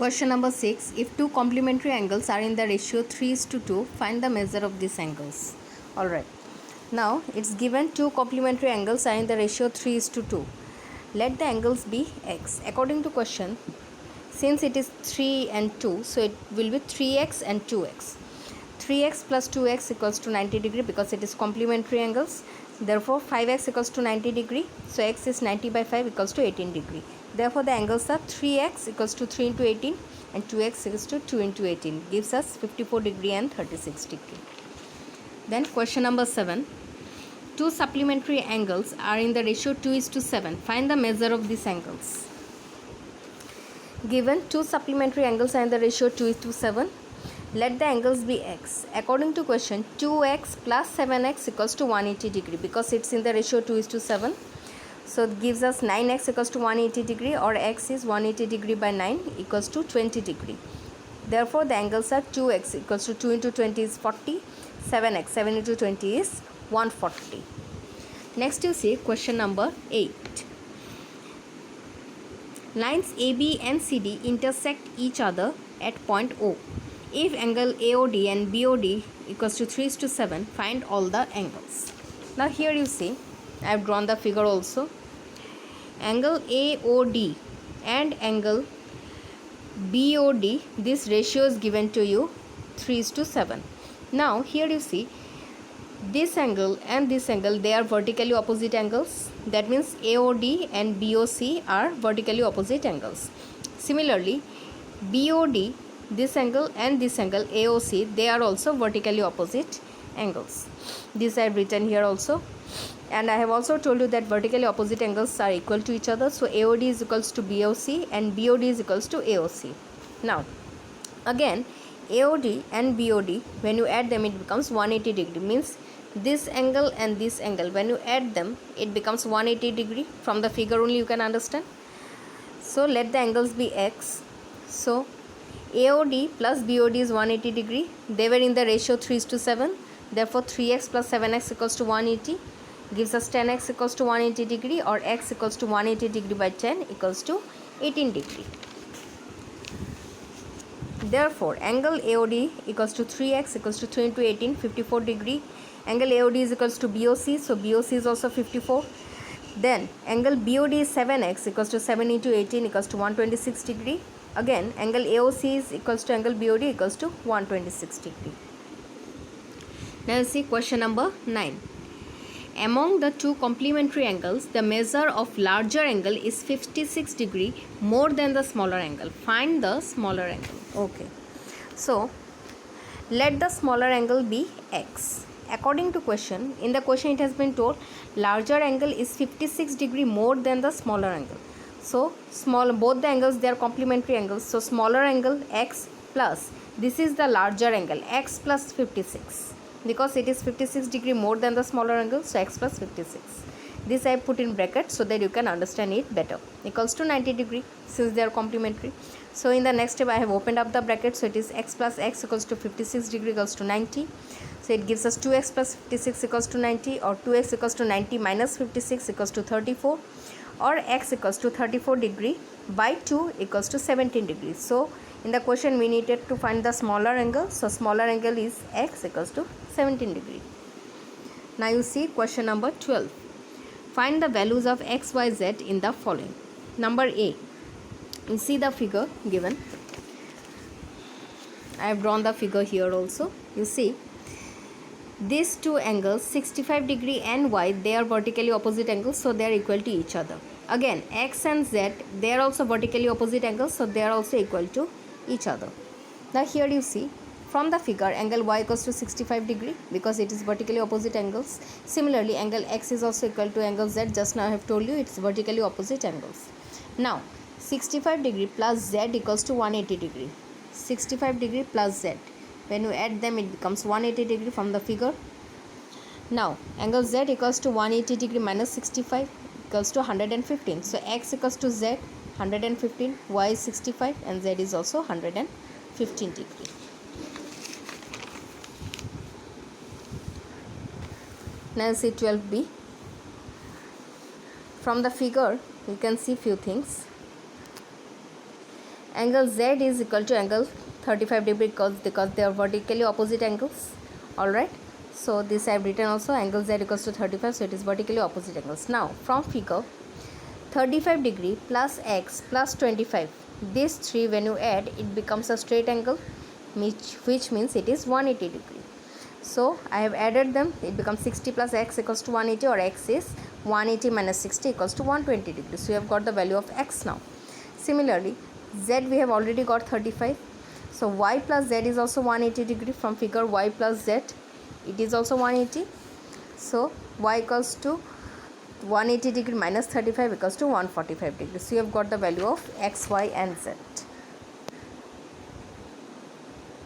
Question number 6. If two complementary angles are in the ratio 3:2, find the measure of these angles. Alright. Now it's given two complementary angles are in the ratio 3:2. Let the angles be x. According to question, since it is 3 and 2, so it will be 3x and 2x. 3x plus 2x equals to 90 degree because it is complementary angles. Therefore 5x equals to 90 degree. So x is 90 by 5 equals to 18 degree. Therefore the angles are 3x equals to 3 into 18 and 2x equals to 2 into 18. Gives us 54 degree and 36 degree. Then question number 7. Two supplementary angles are in the ratio 2:7. Find the measure of these angles. Given two supplementary angles are in the ratio 2:7. Let the angles be x. According to question, 2x plus 7x equals to 180 degree because it's in the ratio 2:7. So it gives us 9x equals to 180 degree, or x is 180 degree by 9 equals to 20 degree. Therefore the angles are 2x equals to 2 into 20 is 40, 7x 7 into 20 is 140. Next you see question number 8. Lines AB and CD intersect each other at point O. If angle AOD and BOD equals to 3:7, find all the angles. Now here you see, I have drawn the figure also. Angle AOD and angle BOD, this ratio is given to you 3:7. Now here you see, this angle and this angle, they are vertically opposite angles. That means AOD and BOC are vertically opposite angles. Similarly, BOD, this angle and this angle AOC, they are also vertically opposite angles. This I have written here also, and I have also told you that vertically opposite angles are equal to each other. So AOD is equals to BOC and BOD is equals to AOC. Now again, AOD and BOD, when you add them, it becomes 180 degree. Means this angle and this angle, when you add them, it becomes 180 degree. From the figure only you can understand. So let the angles be x. So AOD plus BOD is 180 degree. They were in the ratio 3:7. Therefore 3x plus 7x equals to 180. Gives us 10x equals to 180 degree, or x equals to 180 degree by 10 equals to 18 degree. Therefore angle AOD equals to 3x equals to 3 into 18, 54 degree. Angle AOD is equals to BOC, so BOC is also 54. Then angle BOD is 7x equals to 7 into 18 equals to 126 degree. Again, angle AOC is equals to angle BOD equals to 126 degree. Now you see question number 9. Among the two complementary angles, the measure of larger angle is 56 degree more than the smaller angle. Find the smaller angle. Okay. So let the smaller angle be x. According to question, in the question it has been told larger angle is 56 degree more than the smaller angle. So both the angles, they are complementary angles. So smaller angle x plus this is the larger angle x plus 56, because it is 56 degree more than the smaller angle. So x plus 56. This I put in bracket so that you can understand it better. Equals to 90 degree since they are complementary. So in the next step I have opened up the bracket. So it is x plus x equals to 56 degree equals to 90. So it gives us 2x plus 56 equals to 90, or 2x equals to 90 minus 56 equals to 34, or x equals to 34 degree by 2 equals to 17 degrees. So in the question we needed to find the smaller angle. So smaller angle is x equals to 17 degree. Now you see question number 12. Find the values of x, y, z in the following. Number A. You see the figure given. I have drawn the figure here also. You see, these two angles 65 degree and y, they are vertically opposite angles, so they are equal to each other. Again, x and z, they are also vertically opposite angles, so they are also equal to each other. Now here you see, from the figure, angle y equals to 65 degree because it is vertically opposite angles. Similarly, angle x is also equal to angle z. Just now I have told you it's vertically opposite angles. Now 65 degree plus z equals to 180 degree. 65 degree plus z, when you add them, it becomes 180 degree from the figure. Now angle z equals to 180 degree minus 65 equals to 115. So x equals to z 115, y is 65, and z is also 115 degree. Now see 12b. From the figure you can see few things. Angle Z is equal to angle 35 degree because they are vertically opposite angles. Alright, so this I have written also, angle Z equals to 35, so it is vertically opposite angles. Now from figure, 35 degree plus x plus 25, these three when you add, it becomes a straight angle, which means it is 180 degree. So I have added them, it becomes 60 plus x equals to 180, or x is 180 minus 60 equals to 120 degrees. So you have got the value of x now. Similarly, z we have already got 35. So y plus z is also 180 degree. From figure, y plus z, it is also 180. So y equals to 180 degree minus 35 equals to 145 degrees. So you have got the value of x, y and z.